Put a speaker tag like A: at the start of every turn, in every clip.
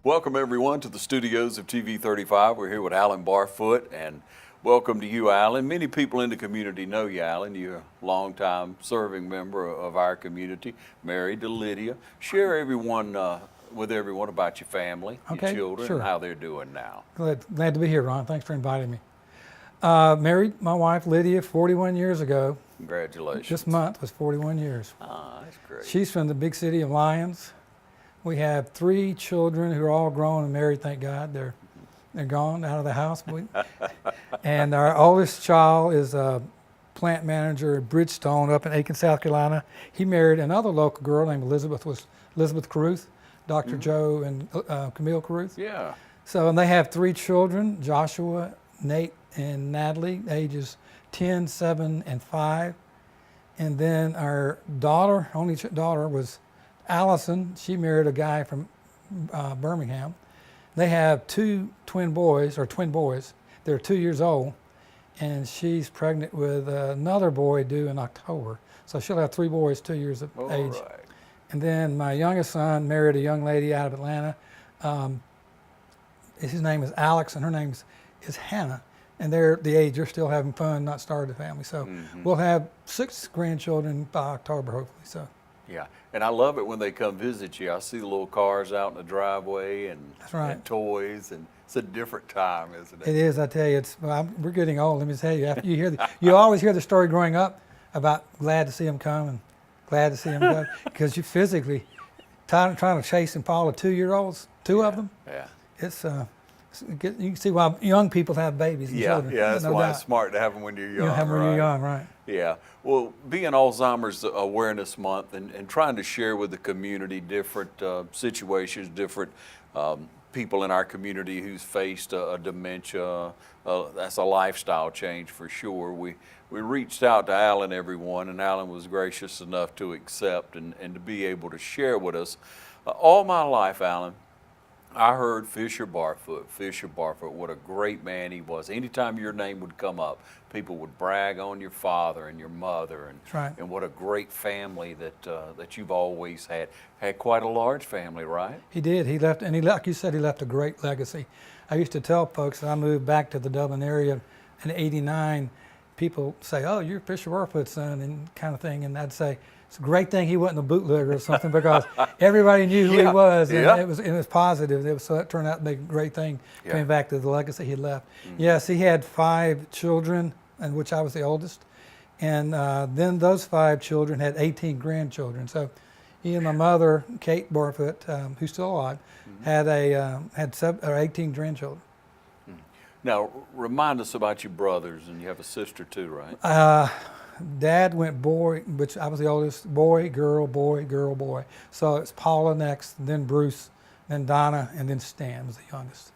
A: Welcome everyone to the studios of TV 35. We're here with Alan Barfoot, and welcome to you, Alan. Many people in the community know you, Alan. You're a longtime serving member of our community, married to Lydia. Share with everyone about your family, your children,
B: sure.
A: and how they're doing now.
B: Glad to be here, Ron. Thanks for inviting me. Married my wife, Lydia, 41 years ago.
A: Congratulations.
B: This month was 41 years.
A: Ah, that's great.
B: She's from the big city of Lyons. We have 3 children who are all grown and married, thank God. They're gone out of the house. And our oldest child is a plant manager at Bridgestone up in Aiken, South Carolina. He married another local girl named Elizabeth Caruth, Dr. Joe and Camille Caruth.
A: Yeah.
B: So, and they have 3 children, Joshua, Nate, and Natalie, ages 10, 7, and 5. And then our daughter, only daughter, was Allison. She married a guy from Birmingham. They have 2 twin boys. They're 2 years old, and she's pregnant with another boy due in October. So she'll have 3 boys, 2 years of age.
A: Right.
B: And then my youngest son married a young lady out of Atlanta. His name is Alex, and her name is Hannah. And they're the age, they're still having fun, not started a family. So we'll have 6 grandchildren by October, hopefully. So.
A: Yeah, and I love it when they come visit you. I see the little cars out in the driveway and,
B: That's right.
A: and toys, and it's a different time, isn't it?
B: It is, I tell you. We're getting old. Let me tell you. After you always hear the story growing up about glad to see them come and glad to see them go, because you physically trying to chase and follow 2-year-olds, 2 of them.
A: Yeah.
B: You can see why young people have babies and children.
A: Yeah, that's
B: no
A: why
B: doubt.
A: it's smart to have them when you're young.
B: You have them when you're young, right?
A: Yeah. Well, being Alzheimer's Awareness Month and trying to share with the community different situations, different people in our community who's faced a dementia, that's a lifestyle change for sure. We reached out to Alan, everyone, and Alan was gracious enough to accept and to be able to share with us. All my life, Alan, I heard Fisher Barfoot, what a great man he was. Anytime your name would come up, people would brag on your father and your mother, and,
B: right.
A: and what a great family that you've always had. Had quite a large family, right?
B: He did. He left, and like you said, he left a great legacy. I used to tell folks that I moved back to the Dublin area in '89. People say, "Oh, you're Fisher Barfoot's son," and kind of thing, and I'd say, it's a great thing he wasn't a bootlegger or something, because everybody knew who he was, and it was positive. So it turned out to be a great thing coming back to the legacy he left. Yes, he had 5 children, and which I was the oldest, and then those 5 children had 18 grandchildren. So he and my mother, Kate Barfoot, who's still alive, had 18 grandchildren.
A: Now, remind us about your brothers, and you have a sister too, right?
B: Dad went boy, which I was the oldest, boy, girl, boy, girl, boy. So it's Paula next, then Bruce, then Donna, and then Stan was the youngest.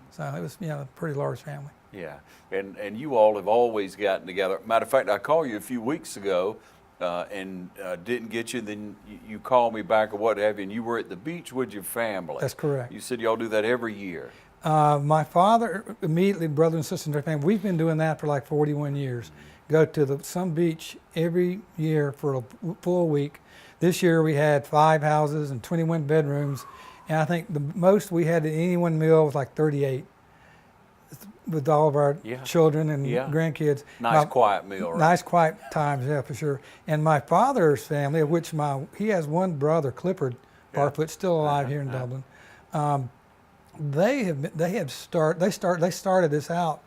B: So it was, a pretty large family.
A: Yeah, and you all have always gotten together. Matter of fact, I called you a few weeks ago and didn't get you. Then you called me back or what have you, and you were at the beach with your family.
B: That's correct.
A: You said y'all do that every year.
B: My father, immediately brother and sister in their family, we've been doing that for like 41 years. Go to some beach every year for a full week. This year we had 5 houses and 21 bedrooms, and I think the most we had at any one meal was like 38, with all of our children and grandkids.
A: Nice quiet meal, right?
B: Nice quiet times, yeah, for sure. And my father's family, of which he has one brother, Clifford Barfoot, still alive here in Dublin. They started this out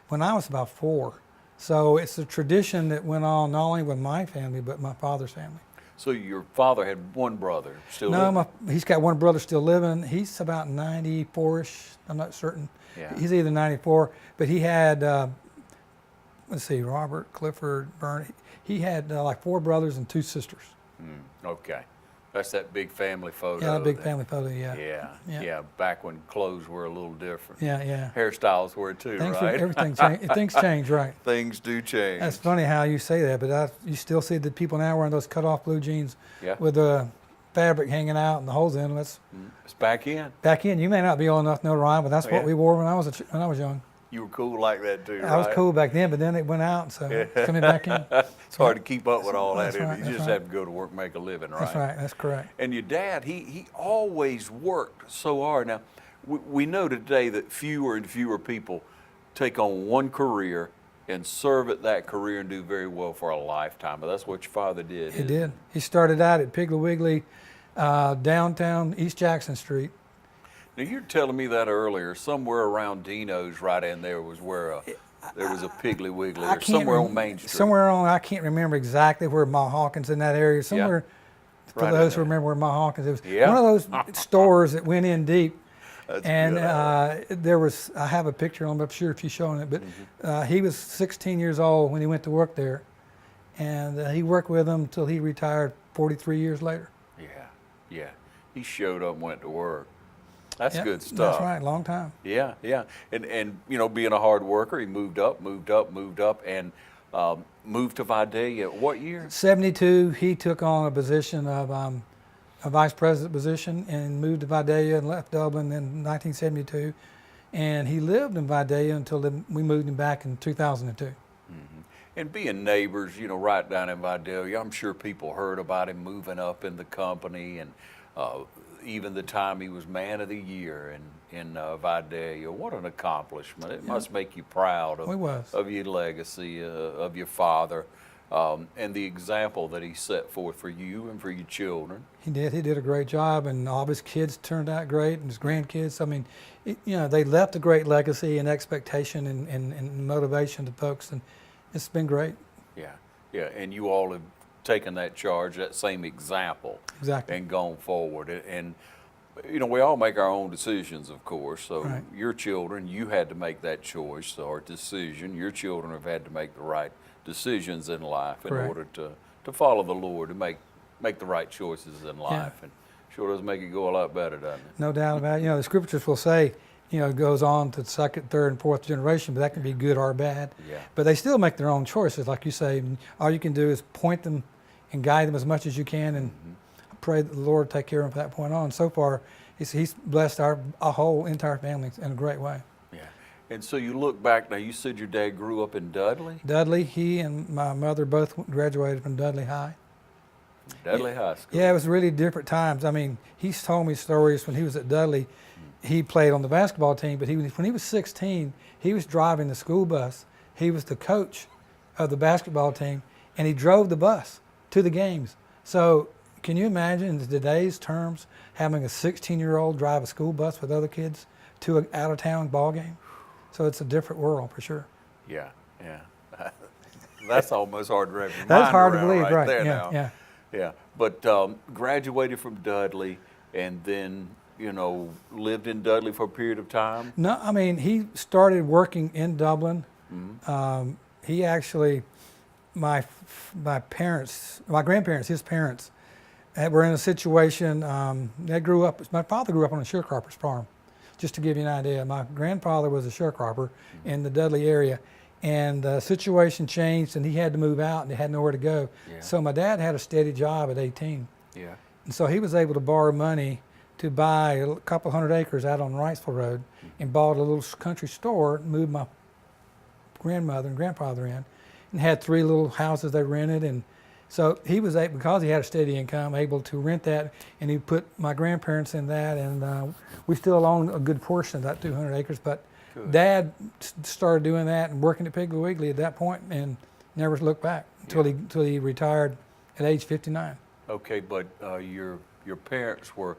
B: when I was about 4. So it's a tradition that went on not only with my family, but my father's family.
A: So your father had one brother still living?
B: No, he's got one brother still living. He's about 94-ish. I'm not certain.
A: Yeah.
B: He's either 94, but he had, Robert, Clifford, Bernie. He had like 4 brothers and 2 sisters.
A: Okay. That's that big family photo.
B: Yeah, that big family photo, yeah.
A: Yeah, back when clothes were a little different.
B: Yeah.
A: Hairstyles were too, right?
B: Everything changed. Things change, right.
A: Things do change.
B: That's funny how you say that, but you still see the people now wearing those cut-off blue jeans with the fabric hanging out and the holes in them.
A: It's back in.
B: Back in. You may not be old enough to know, Ryan, but that's what we wore when I was young.
A: You were cool like that too,
B: I was
A: right?
B: cool back then, but then it went out, so it's coming back in.
A: It's hard to keep up with all that.
B: That's right,
A: You
B: that's
A: just
B: right.
A: have to go to work, make a living, right?
B: That's right. That's correct.
A: And your dad, he always worked so hard. Now, we know today that fewer and fewer people take on one career and serve at that career and do very well for a lifetime. But that's what your father did.
B: He did. He started out at Piggly Wiggly, downtown East Jackson Street.
A: Now, you were telling me that earlier. Somewhere around Dino's, right in there, was where there was a Piggly Wiggly,
B: I
A: or somewhere on Main Street.
B: Somewhere on, I can't remember exactly where Ma Hawkins in that area. Somewhere, for
A: Right in
B: those who
A: there.
B: remember where Ma Hawkins, it was
A: Yeah.
B: one of those stores that went in deep.
A: That's
B: And
A: good.
B: there was, I have a picture on, I'm sure if you've shown it, but
A: Mm-hmm.
B: he was 16 years old when he went to work there. And he worked with them until he retired 43 years later.
A: Yeah. He showed up and went to work. That's
B: Yep,
A: good stuff.
B: That's right, long time.
A: Yeah. And you know, being a hard worker, he moved up, and moved to Vidalia. What year?
B: 72, he took on a position of a vice president position and moved to Vidalia and left Dublin in 1972. And he lived in Vidalia until we moved him back in 2002.
A: And being neighbors, you know, right down in Vidalia, I'm sure people heard about him moving up in the company, and even the time he was Man of the Year in Vidalia. What an accomplishment! It must make you proud
B: He was.
A: of your legacy, of your father, and the example that he set forth for you and for your children.
B: He did. He did a great job, and all of his kids turned out great, and his grandkids. I mean, they left a great legacy and expectation and motivation to folks, and it's been great.
A: Yeah, and you all have taken that charge, that same example,
B: Exactly.
A: and gone forward. And you know, we all make our own decisions, of course. So
B: Right.
A: your children, you had to make that choice or decision. Your children have had to make the right decisions in life in
B: Correct.
A: order to follow the Lord and make the right choices in life. And sure does make it go a lot better, doesn't it?
B: No doubt about it. The scriptures will say, it goes on to second, third, and fourth generation, but that can be good or bad.
A: Yeah.
B: But they still make their own choices, like you say. And all you can do is point them and guide them as much as you can, and pray that the Lord take care of them from that point on. So far, He's blessed our whole entire family in a great way.
A: Yeah. And so you look back now. You said your dad grew up in Dudley.
B: Dudley, he and my mother both graduated from Dudley High.
A: Dudley High School.
B: Yeah, it was really different times. I mean, he's told me stories when he was at Dudley. He played on the basketball team, but when he was 16, he was driving the school bus. He was the coach of the basketball team, and he drove the bus to the games. So can you imagine in today's terms having a 16-year-old drive a school bus with other kids to an out-of-town ball game? So it's a different world for sure.
A: Yeah. That's almost hard to wrap your
B: That's
A: mind
B: hard to
A: around
B: believe, right?
A: there
B: Yeah,
A: now. Yeah. But graduated from Dudley, and then lived in Dudley for a period of time.
B: No, I mean, he started working in Dublin. He actually, my grandparents, his parents, were in a situation. My father grew up on a sharecropper's farm. Just to give you an idea, my grandfather was a sharecropper in the Dudley area, and the situation changed, and he had to move out, and he had nowhere to go.
A: Yeah.
B: So my dad had a steady job at 18,
A: Yeah.
B: and so he was able to borrow money to buy a couple hundred acres out on Wrightsville Road, and bought a little country store, and moved my grandmother and grandfather in, and had 3 little houses they rented. And so he was able, because he had a steady income, able to rent that, and he put my grandparents in that, and we still own a good portion of that 200 acres. But
A: Good.
B: Dad started doing that and working at Piggly Wiggly at that point, and never looked back until he retired at age 59.
A: Okay, but your parents were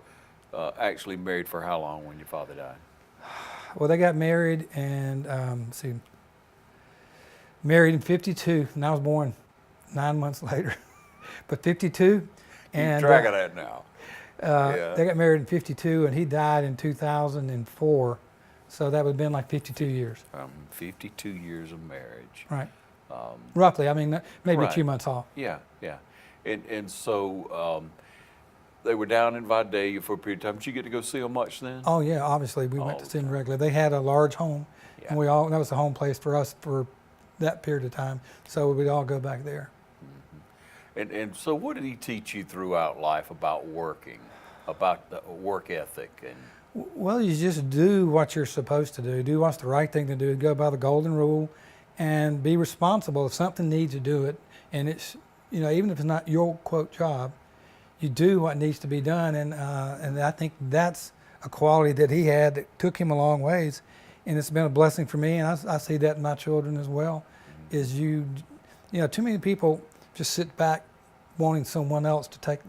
A: actually married for how long when your father died?
B: Well, they got married, and married in 52, and I was born 9 months later. But 52, and
A: Keep track of that now. Yeah.
B: they got married in 52, and he died in 2004. So that would have been like 52 years.
A: 52 years of marriage.
B: Right. Roughly. I mean, maybe a
A: Right.
B: few months off.
A: Yeah. And so they were down in Vidalia for a period of time. Did you get to go see them much then?
B: Oh yeah, obviously we went
A: All
B: to
A: the
B: see them regularly. They had a large home,
A: Yeah.
B: and that was the home place for us for that period of time. So we'd all go back there.
A: And so what did he teach you throughout life about working, about the work ethic? And
B: Well, you just do what you're supposed to do. Do what's the right thing to do. Go by the golden rule, and be responsible. If something needs to do it, and it's, even if it's not your quote job, you do what needs to be done. And I think that's a quality that he had that took him a long ways, and it's been a blessing for me. And I see that in my children as well. Is too many people just sit back wanting someone else to take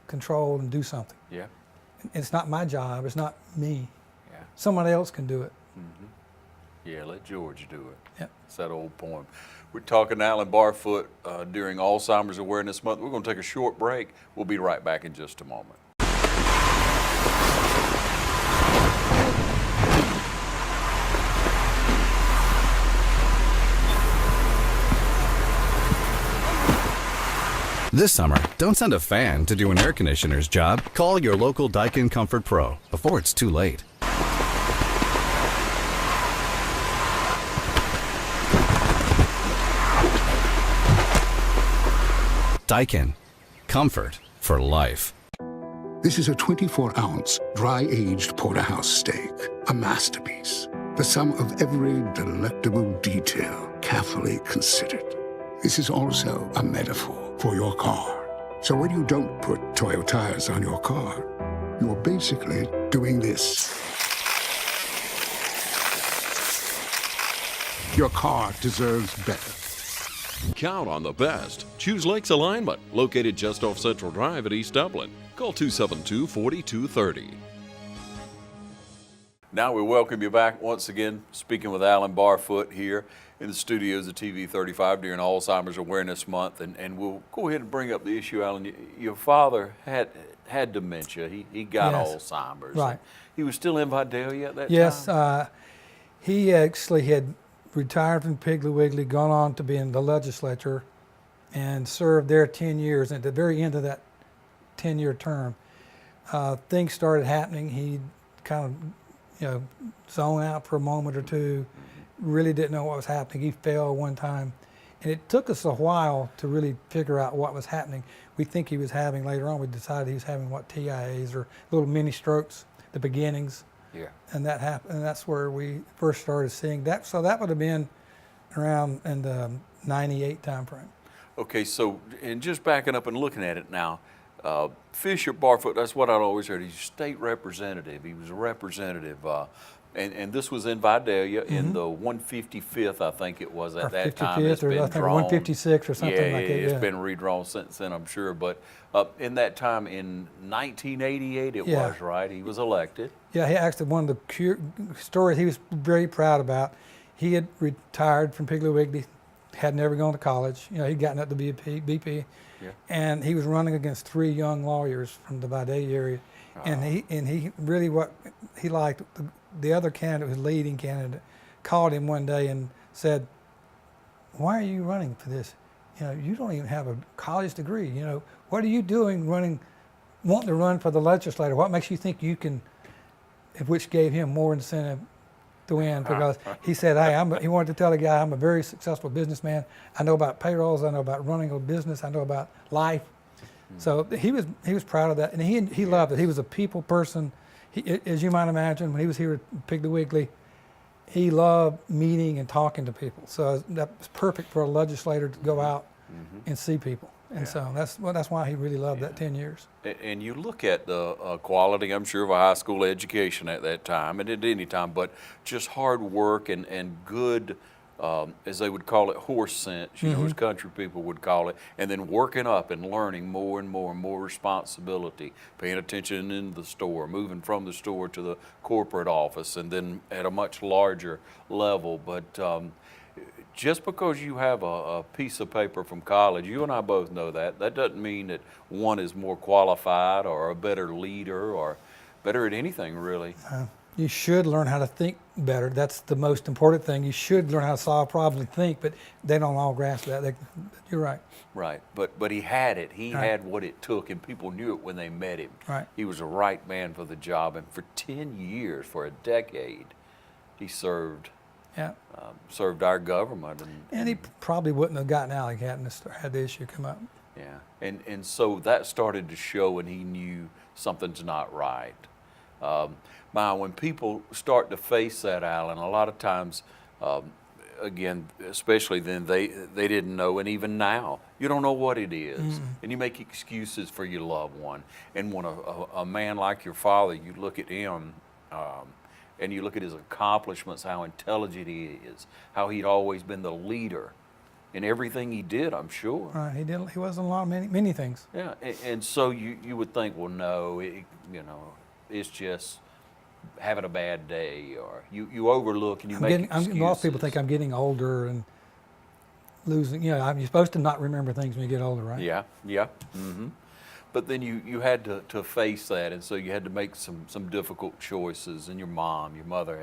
B: control and do something.
A: Yeah.
B: It's not my job. It's not me.
A: Yeah.
B: Somebody else can do it.
A: Mm-hmm. Yeah, let George do it.
B: Yep.
A: It's that old poem. We're talking to Alan Barfoot during Alzheimer's Awareness Month. We're going to take a short break. We'll be right back in just a moment.
C: This summer, don't send a fan to do an air conditioner's job. Call your local Daikin Comfort Pro before it's too late. Daikin. Comfort for life.
D: This is a 24-ounce, dry-aged porterhouse steak, a masterpiece, the sum of every delectable detail carefully considered. This is also a metaphor for your car. So when you don't put Toyo tires on your car, you're basically doing this. Your car deserves better.
E: Count on the best. Choose Lakes Alignment, located just off Central Drive at East Dublin. Call 272-4230.
A: Now we welcome you back once again, speaking with Alan Barfoot here in the studios of TV 35 during Alzheimer's Awareness Month. And we'll go ahead and bring up the issue, Alan. Your father had dementia. He got
B: Yes.
A: Alzheimer's.
B: Right.
A: He was still in Vidalia at that
B: Yes,
A: time?
B: he actually had retired from Piggly Wiggly, gone on to be in the legislature, and served there 10 years. And at the very end of that 10-year term, things started happening. He kind of, zoned out for a moment or two, really didn't know what was happening. He fell one time. And it took us a while to really figure out what was happening. We think he was having, later on, we decided he was having TIAs, or little mini strokes, the beginnings.
A: Yeah.
B: And that happened, and that's where we first started seeing that. So that would have been around in the 98 time frame.
A: Okay, so, and just backing up and looking at it now, Fisher Barfoot, that's what I'd always heard. He's a state representative. He was a representative. And this was in Vidalia in the 155th, I think it was at that time. It's
B: or
A: been
B: I think
A: drawn.
B: 156 or something
A: Yeah,
B: like that.
A: it's been redrawn since then, I'm sure. But in that time, in 1988 it
B: Yeah.
A: was, right? He was elected.
B: Yeah, he actually, one of the stories he was very proud about, he had retired from Piggly Wiggly, had never gone to college. He'd gotten up to be a BP.
A: Yeah.
B: And he was running against 3 young lawyers from the Vidalia area. And he really, what he liked, the other candidate, his leading candidate, called him one day and said, "Why are you running for this? You don't even have a college degree. What are you doing wanting to run for the legislature? What makes you think you can?" Which gave him more incentive to win, because he said, "Hey, he wanted to tell the guy, I'm a very successful businessman. I know about payrolls. I know about running a business. I know about life." So he was proud of that, and he loved it. He was a people person. As you might imagine, when he was here at Piggly Wiggly, he loved meeting and talking to people. So that was perfect for a legislator to go out and see people. And so that's why he really loved that 10 years.
A: And you look at the quality, I'm sure, of a high school education at that time, and at any time, but just hard work and good, as they would call it, horse sense, as country people would call it, and then working up and learning more and more responsibility, paying attention in the store, moving from the store to the corporate office, and then at a much larger level. But just because you have a piece of paper from college, you and I both know that doesn't mean that one is more qualified or a better leader or better at anything, really.
B: You should learn how to think better. That's the most important thing. You should learn how to solve problems and think, but they don't all grasp that. You're right.
A: Right, but he had it. He had what it took, and people knew it when they met him.
B: Right.
A: He was the right man for the job, and for 10 years, for a decade, he served.
B: Yeah.
A: Served our government.
B: And he probably wouldn't have gotten out if he hadn't had the issue come up.
A: Yeah, and so that started to show, and he knew something's not right. When people start to face that, Alan, a lot of times, again, especially then, they didn't know, and even now, you don't know what it is, and you make excuses for your loved one. And when a man like your father, you look at him, and you look at his accomplishments, how intelligent he is, how he'd always been the leader in everything he did, I'm sure.
B: Right, he did. He was in a lot of many things.
A: Yeah, and so you would think, well, no, it's just having a bad day, or you overlook and you make excuses.
B: A lot of people think I'm getting older and losing. You're supposed to not remember things when you get older, right?
A: Yeah. Mm-hmm. But then you had to face that, and so you had to make some difficult choices, and your mother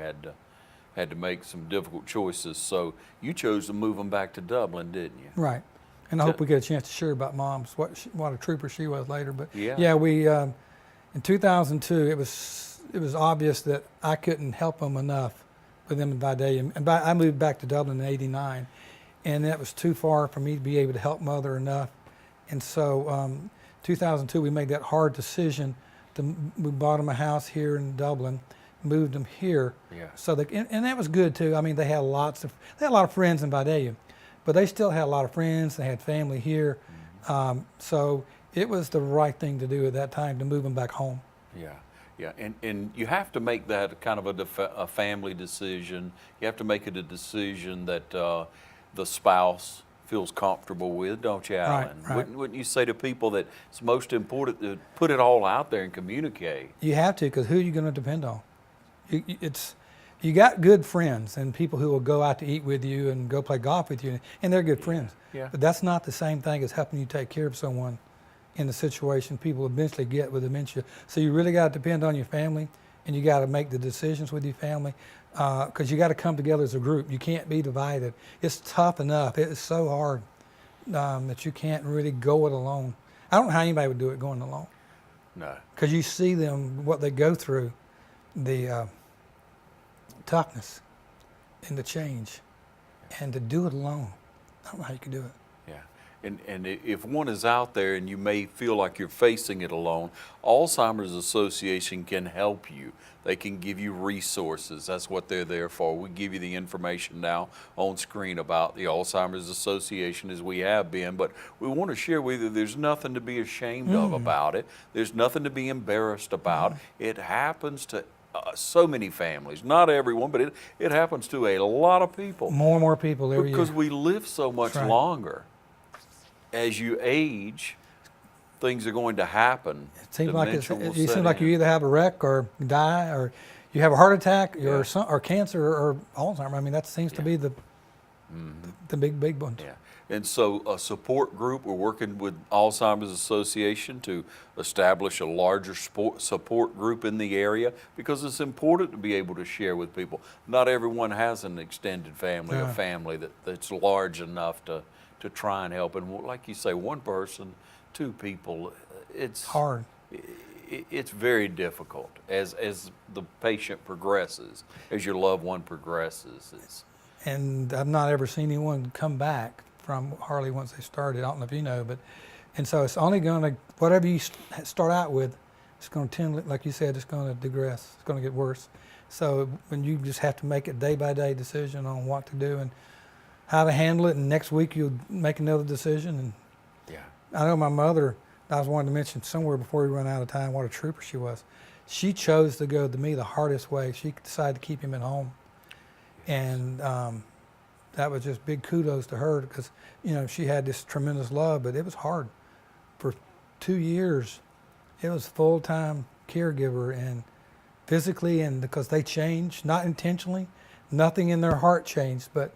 A: had to make some difficult choices. So you chose to move them back to Dublin, didn't you?
B: Right. And I hope we get a chance to share about Mom's, what a trooper she was later. But
A: yeah,
B: we in 2002 it was obvious that I couldn't help them enough with them in Vidalia, and I moved back to Dublin in '89, and that was too far for me to be able to help Mother enough, and so 2002 we made that hard decision we bought them a house here in Dublin, moved them here.
A: Yeah.
B: So and that was good too. I mean, they had a lot of friends in Vidalia, but they still had a lot of friends. They had family here, so it was the right thing to do at that time to move them back home.
A: Yeah, and you have to make that kind of a family decision. You have to make it a decision that the spouse feels comfortable with, don't you, Alan?
B: Right.
A: Wouldn't you say to people that it's most important to put it all out there and communicate?
B: You have to, because who are you going to depend on? You got good friends and people who will go out to eat with you and go play golf with you, and they're good friends.
A: Yeah.
B: But that's not the same thing as helping you take care of someone in the situation people eventually get with dementia. So you really got to depend on your family, and you got to make the decisions with your family, because you got to come together as a group. You can't be divided. It's tough enough. It is so hard that you can't really go it alone. I don't know how anybody would do it going alone.
A: No.
B: Because you see them, what they go through, the toughness and the change, and to do it alone. I don't know how you could do it.
A: And if one is out there and you may feel like you're facing it alone, Alzheimer's Association can help you. They can give you resources. That's what they're there for. We give you the information now on screen about the Alzheimer's Association as we have been, but we want to share with you there's nothing to be ashamed of about it. There's nothing to be embarrassed about. It happens to so many families, not everyone, but it happens to a lot of people.
B: More and more people every year.
A: Because we live so much
B: That's right.
A: longer. As you age, things are going to happen.
B: It seems like
A: Dementia will
B: you
A: set
B: seem like
A: in.
B: you either have a wreck or die, or you have a heart attack, or cancer, or Alzheimer. I mean, that seems to be the big one.
A: Yeah. And so a support group, we're working with Alzheimer's Association to establish a larger support group in the area, because it's important to be able to share with people. Not everyone has an extended family, a family that's large enough to try and help. And like you say, one person, two people, it's
B: Hard.
A: It's very difficult as the patient progresses, as your loved one progresses.
B: And I've not ever seen anyone come back from Harley once they started. I don't know if you know, and so it's only going to, whatever you start out with, it's going to tend, like you said, it's going to digress. It's going to get worse. So when you just have to make a day-by-day decision on what to do and how to handle it, and next week you'll make another decision. And I know my mother, I was wanting to mention somewhere before we run out of time what a trooper she was. She chose to go, to me, the hardest way. She decided to keep him at home. And that was just big kudos to her, because she had this tremendous love, but it was hard. For 2 years, it was full-time caregiver, and physically, and because they changed, not intentionally, nothing in their heart changed, but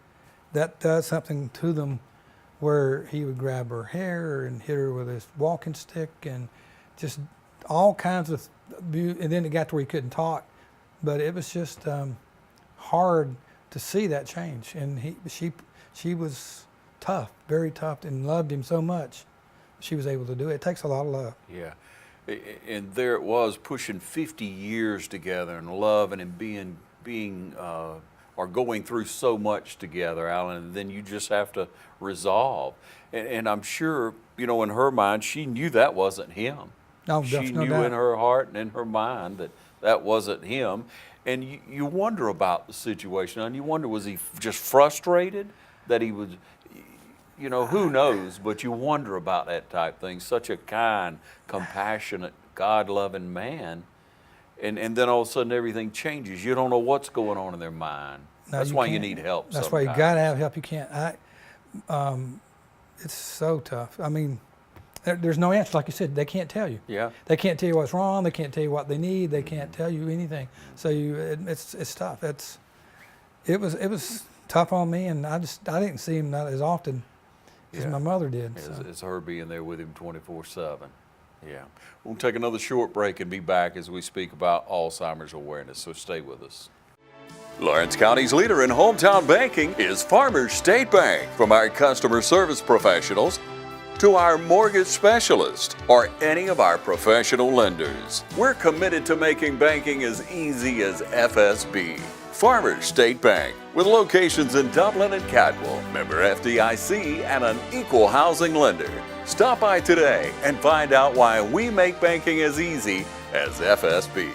B: that does something to them, where he would grab her hair and hit her with his walking stick, and just all kinds of abuse. And then it got to where he couldn't talk, but it was just hard to see that change. And she was tough, very tough, and loved him so much. She was able to do it. It takes a lot of love.
A: Yeah. And there it was, pushing 50 years together, and loving and being or going through so much together, Alan, and then you just have to resolve. And I'm sure, in her mind, she knew that wasn't him.
B: No,
A: She
B: no
A: knew
B: doubt.
A: in her heart and in her mind that that wasn't him. And you wonder about the situation, and you wonder, was he just frustrated that he was, you know, who knows, but you wonder about that type thing. Such a kind, compassionate, God-loving man. And then all of a sudden everything changes. You don't know what's going on in their mind.
B: No,
A: That's
B: you
A: why you
B: can't.
A: need help
B: That's why you
A: sometimes.
B: got to have help. You can't. It's so tough. I mean, there's no answer. Like you said, they can't tell you.
A: Yeah.
B: They can't tell you what's wrong. They can't tell you what they need. They can't tell you anything. So it's tough. It was tough on me, and I didn't see him not as often as
A: Yeah.
B: my mother did.
A: It's,
B: So.
A: it's her being there with him 24/7. Yeah. We'll take another short break and be back as we speak about Alzheimer's awareness, so stay with us. Lawrence County's leader in hometown banking is Farmers State Bank. From our customer service professionals to our mortgage specialist or any of our professional lenders, we're committed to making banking as easy as FSB. Farmers State Bank, with locations in Dublin and Cadwell, member FDIC, and an equal housing lender. Stop by today and find out why we make banking as easy as FSB.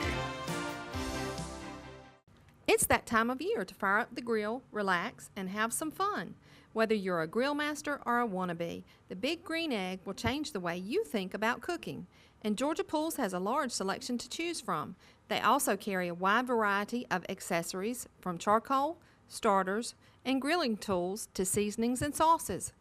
F: It's that time of year to fire up the grill, relax, and have some fun. Whether you're a grill master or a wannabe, the Big Green Egg will change the way you think about cooking. And Georgia Pools has a large selection to choose from. They also carry a wide variety of accessories from charcoal, starters, and grilling tools to seasonings and sauces.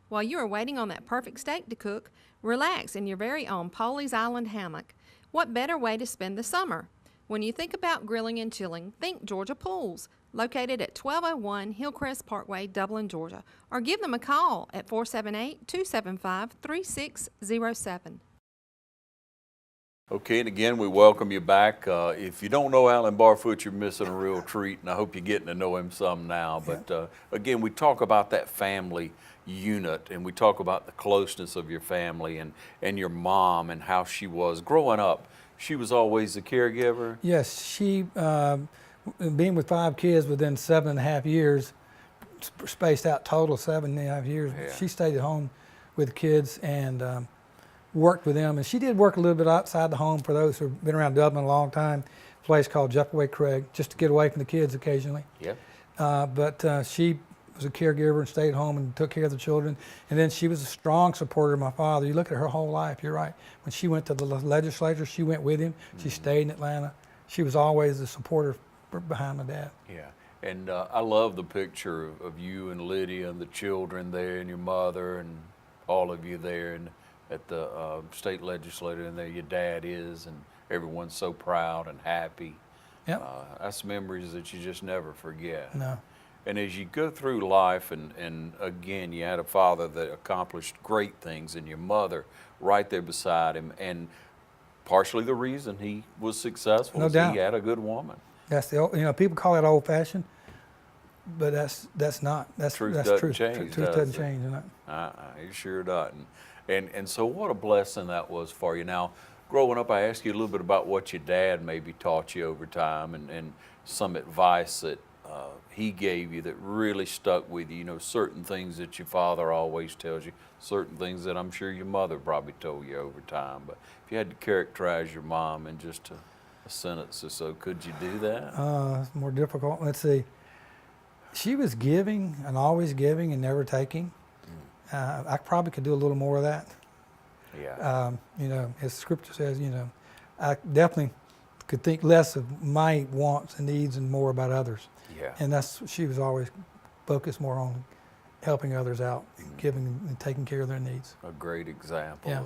F: While you are waiting on that perfect steak to cook, relax in your very own Polly's Island hammock. What better way to spend the summer? When you think about grilling and chilling, think Georgia Pools, located at 1201 Hillcrest Parkway, Dublin, Georgia, or give them a call at 478-275-3607.
A: Okay, and again, we welcome you back. If you don't know Alan Barfoot, you're missing a real treat, and I hope you're getting to know him some now. But again, we talk about that family unit, and we talk about the closeness of your family and your mom and how she was growing up. She was always the caregiver?
B: Yes, she, being with 5 kids within 7.5 years, spaced out total 7.5 years.
A: Yeah.
B: She stayed at home with kids and worked with them. And she did work a little bit outside the home for those who've been around Dublin a long time, a place called Jumpaway Craig, just to get away from the kids occasionally.
A: Yep.
B: But she was a caregiver and stayed home and took care of the children. And then she was a strong supporter of my father. You look at her whole life, you're right. When she went to the legislature, she went with him. She stayed in Atlanta. She was always a supporter behind my dad.
A: Yeah, and I love the picture of you and Lydia and the children there and your mother and all of you there and at the state legislature, and there your dad is, and everyone's so proud and happy.
B: Yep.
A: That's memories that you just never forget.
B: No.
A: And as you go through life, and again, you had a father that accomplished great things, and your mother right there beside him, and partially the reason he was successful
B: No
A: is
B: doubt.
A: he had a good woman.
B: That's the people call it old-fashioned, but that's not. That's
A: Truth
B: that's
A: doesn't
B: truth.
A: change,
B: Truth
A: does
B: doesn't
A: it?
B: change. You know?
A: It sure doesn't. And so what a blessing that was for you. Now, growing up, I asked you a little bit about what your dad maybe taught you over time and some advice that he gave you that really stuck with you. You know, certain things that your father always tells you, certain things that I'm sure your mother probably told you over time. But if you had to characterize your mom in just a sentence or so, could you do that?
B: It's more difficult. Let's see. She was giving and always giving and never taking. I probably could do a little more of that.
A: Yeah.
B: You know, as Scripture says, you know, I definitely could think less of my wants and needs and more about others.
A: Yeah.
B: And she was always focused more on helping others out, giving and taking care of their needs.
A: A great example
B: Yeah.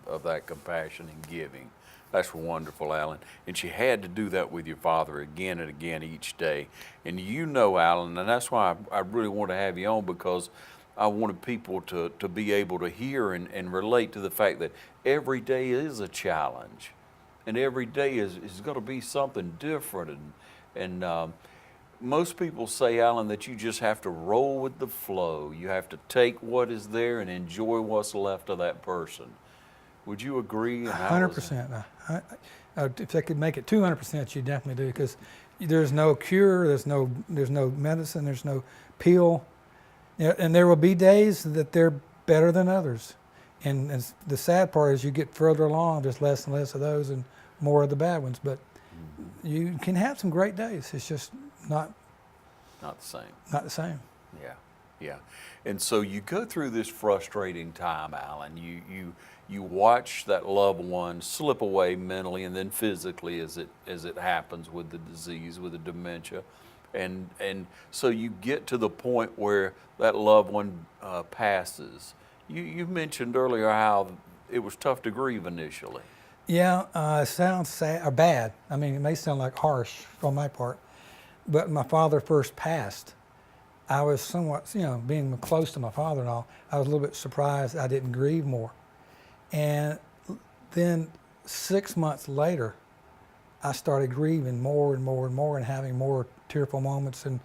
A: of that compassion and giving. That's wonderful, Alan. And she had to do that with your father again and again each day. And you know, Alan, and that's why I really want to have you on, because I wanted people to be able to hear and relate to the fact that every day is a challenge. And every day is going to be something different. And most people say, Alan, that you just have to roll with the flow. You have to take what is there and enjoy what's left of that person. Would you agree?
B: 100%. If I could make it 200%, you definitely do, because there's no cure, there's no medicine, there's no pill, and there will be days that they're better than others. And the sad part is you get further along, there's less and less of those and more of the bad ones. But you can have some great days. It's just not
A: Not the same.
B: not the same.
A: Yeah, yeah. And so you go through this frustrating time, Alan. You watch that loved one slip away mentally and then physically as it happens with the disease, with the dementia. And so you get to the point where that loved one passes. You mentioned earlier how it was tough to grieve initially.
B: Yeah, it sounds sad or bad. I mean, it may sound like harsh on my part, but when my father first passed, I was somewhat, being close to my father and all, I was a little bit surprised I didn't grieve more. And then 6 months later, I started grieving more and more and more and having more tearful moments. And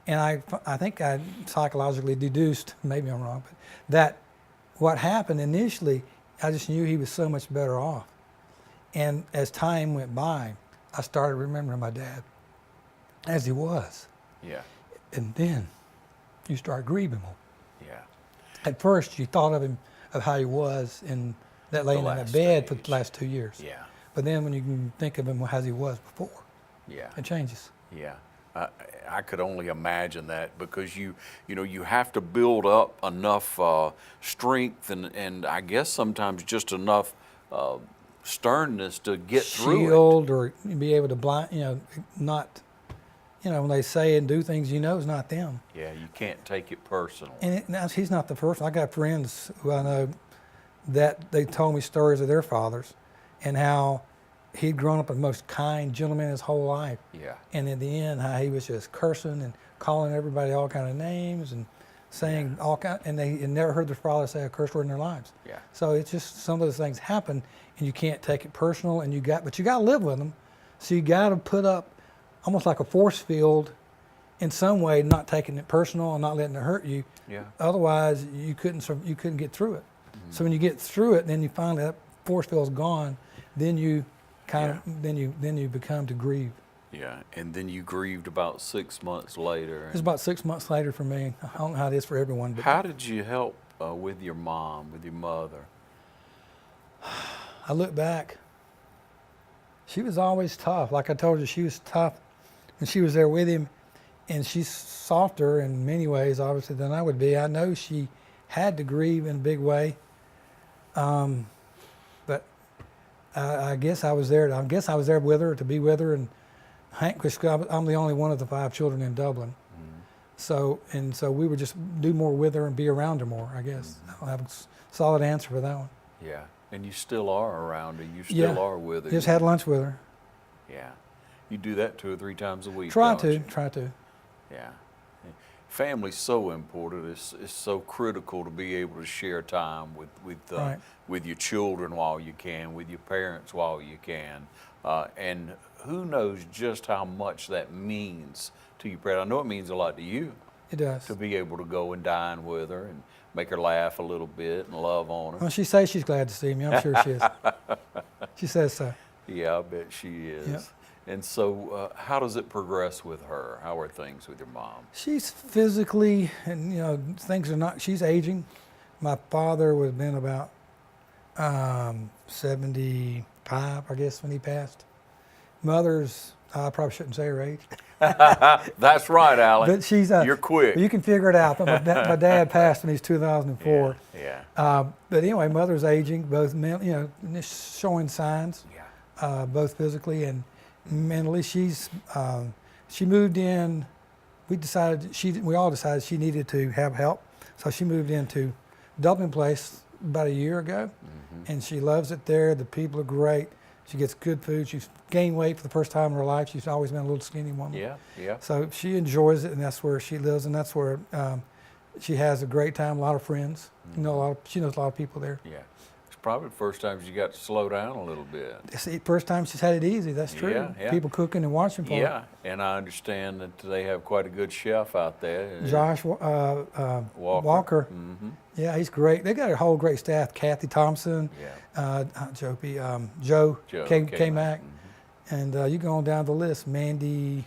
B: I think I psychologically deduced, maybe I'm wrong, but that what happened initially, I just knew he was so much better off. And as time went by, I started remembering my dad as he was.
A: Yeah,
B: And then you start grieving more.
A: yeah.
B: At first, you thought of him, of how he was laying in that
A: last
B: bed for
A: stage.
B: the last 2 years.
A: Yeah,
B: But then when you can think of him as he was before,
A: yeah.
B: it changes.
A: Yeah, I could only imagine that because you have to build up enough strength and I guess sometimes just enough sternness to get through it.
B: Shield or be able to not, when they say and do things, it's not them.
A: Yeah, you can't take it personal.
B: And now he's not the first one. I got friends who I know that they told me stories of their fathers and how he'd grown up a most kind gentleman his whole life.
A: Yeah,
B: And in the end, how he was just cursing and calling everybody all kind of names and saying all kind, and they had never heard their father say a curse word in their lives.
A: yeah,
B: So it's just some of those things happen, and you can't take it personal, but you got to live with them. So you got to put up almost like a force field, in some way, not taking it personal and not letting it hurt you.
A: yeah.
B: Otherwise, you couldn't get through it. So when you get through it, then you finally that force field's gone. Then you then you become to grieve.
A: Yeah, and then you grieved about 6 months later.
B: It was about 6 months later for me. I don't know how it is for everyone, but
A: How did you help with your mom, with your mother?
B: I look back. She was always tough. Like I told you, she was tough when she was there with him, and she's softer in many ways, obviously, than I would be. I know she had to grieve in a big way, but I guess I was there. I guess I was there with her to be with her, and Hank, because I'm the only one of the 5 children in Dublin. So we would just do more with her and be around her more, I guess. I don't have a solid answer for that one.
A: Yeah, and you still are around her. You still are with her.
B: Just had lunch with her.
A: Yeah, you do that 2 or 3 times a week.
B: Try
A: don't you?
B: to.
A: Yeah. Family's so important. It's so critical to be able to share time
B: Right.
A: with your children while you can, with your parents while you can, and who knows just how much that means to you, Brad. I know it means a lot to you
B: It does.
A: to be able to go and dine with her and make her laugh a little bit and love on her.
B: Well, she says she's glad to see me. I'm sure she is. She says so.
A: Yeah, I bet she is.
B: Yeah.
A: And so, how does it progress with her? How are things with your mom?
B: She's physically, and things are not. She's aging. My father would have been about 75, I guess, when he passed. Mother's, I probably shouldn't say her age,
A: That's right, Alan.
B: but she's.
A: You're quick.
B: You can figure it out. But my dad passed when he was 2004.
A: Yeah.
B: But anyway, mother's aging, both showing signs,
A: Yeah.
B: both physically and mentally. She moved in. We all decided she needed to have help, so she moved into Dublin Place about a year ago, and she loves it there. The people are great. She gets good food. She's gained weight for the first time in her life. She's always been a little skinny woman.
A: Yeah. Yeah.
B: So she enjoys it, and that's where she lives, and that's where she has a great time. A lot of friends. She knows a lot of people there.
A: Yeah. It's probably the first time you got to slow down a little bit.
B: It's the first time she's had it easy. That's true.
A: Yeah, yeah.
B: People cooking and watching for her.
A: Yeah, and I understand that they have quite a good chef out there.
B: Josh Walker.
A: Mm-hmm.
B: Yeah, he's great. They got a whole great staff. Kathy Thompson,
A: Yeah.
B: Joe
A: Joe
B: K-Mac. And you go on down the list. Mandy,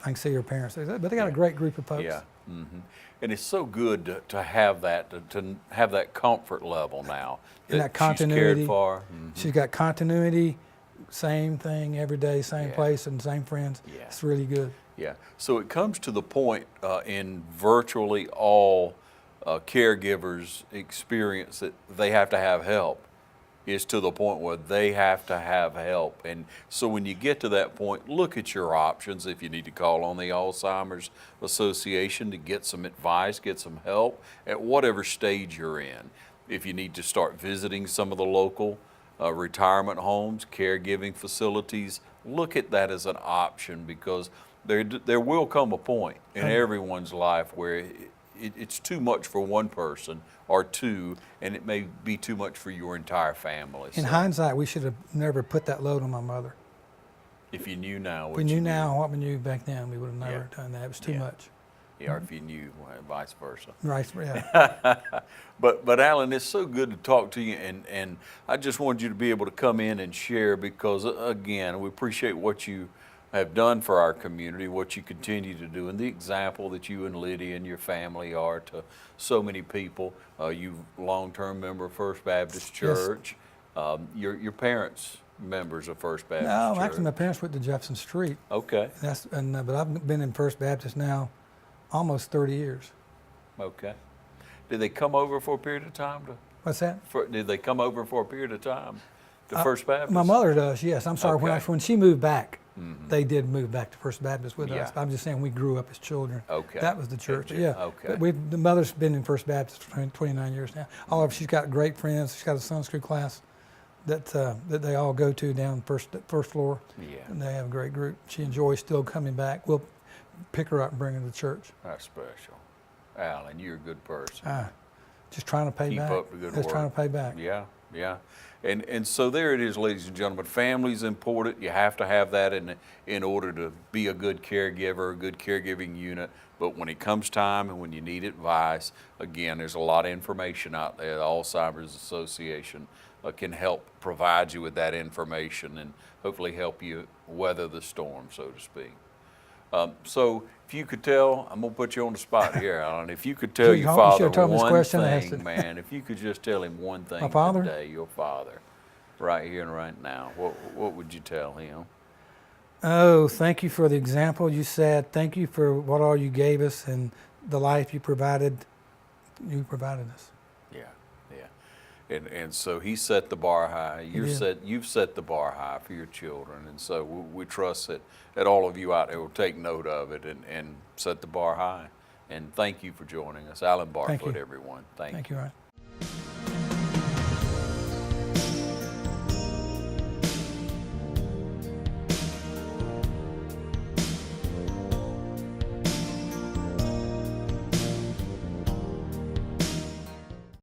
B: I can see her parents. But they got a great group of folks.
A: Yeah. Mm-hmm. And it's so good to have that, to have that comfort level now.
B: And that continuity.
A: She's cared for.
B: She's got continuity, same thing every day, same
A: Yeah.
B: place and same friends.
A: Yeah.
B: It's really good.
A: Yeah, so it comes to the point in virtually all caregivers' experience that they have to have help. Is to the point where they have to have help. And so when you get to that point, look at your options. If you need to call on the Alzheimer's Association to get some advice, get some help at whatever stage you're in. If you need to start visiting some of the local retirement homes, caregiving facilities, look at that as an option, because there will come a point in everyone's life where it's too much for one person or two, and it may be too much for your entire family.
B: In
A: So
B: hindsight, we should have never put that load on my mother.
A: if you knew now,
B: If we knew now what we knew back then, we would have never
A: Yeah.
B: done that. It was too
A: Yeah.
B: much.
A: Yeah, or if you knew, vice versa.
B: Right, yeah.
A: But Alan, it's so good to talk to you, and I just wanted you to be able to come in and share, because again, we appreciate what you have done for our community, what you continue to do, and the example that you and Lydia and your family are to so many people. You long-term member of First Baptist
B: Yes.
A: Church. Your parents members of First Baptist
B: No,
A: Church.
B: actually, my parents went to Jefferson Street.
A: Okay,
B: But I've been in First Baptist now almost 30 years.
A: okay. Did they come over for a period of time
B: What's that?
A: did they come over for a period of time to First Baptist?
B: My mother does, yes. I'm sorry,
A: Okay.
B: when she moved back, they did move back to First Baptist with us.
A: Yeah.
B: I'm just saying we grew up as children.
A: Okay.
B: That was the church,
A: Gotcha.
B: yeah.
A: Okay.
B: But the mother's been in First Baptist for 29 years now. She's got great friends. She's got a Sunday school class that they all go to down first floor.
A: Yeah.
B: And they have a great group. She enjoys still coming back. We'll pick her up and bring her to church.
A: That's special. Alan, you're a good person.
B: Just trying to pay
A: Keep
B: back.
A: up the good
B: Just trying
A: work.
B: to pay back.
A: Yeah, yeah. And so there it is, ladies and gentlemen. Family's important. You have to have that in order to be a good caregiver, a good caregiving unit. But when it comes time and when you need advice, again, there's a lot of information out there. The Alzheimer's Association can help provide you with that information and hopefully help you weather the storm, so to speak. So if you could tell, I'm gonna put you on the spot here, Alan. If you could tell
B: You
A: your
B: should've
A: father
B: told me this
A: one
B: question, I asked
A: thing,
B: it.
A: man, if you could just tell him one thing
B: My father?
A: today, your father, right here and right now, what would you tell him?
B: Oh, thank you for the example you set. Thank you for what all you gave us and the life you provided. You provided us.
A: Yeah, yeah. And so he set the bar high. You've set the bar high for your children, and so we trust that all of you out there will take note of it and set the bar high. And thank you for joining us, Alan Barfoot,
B: you.
A: everyone.
B: Thank you, Ryan.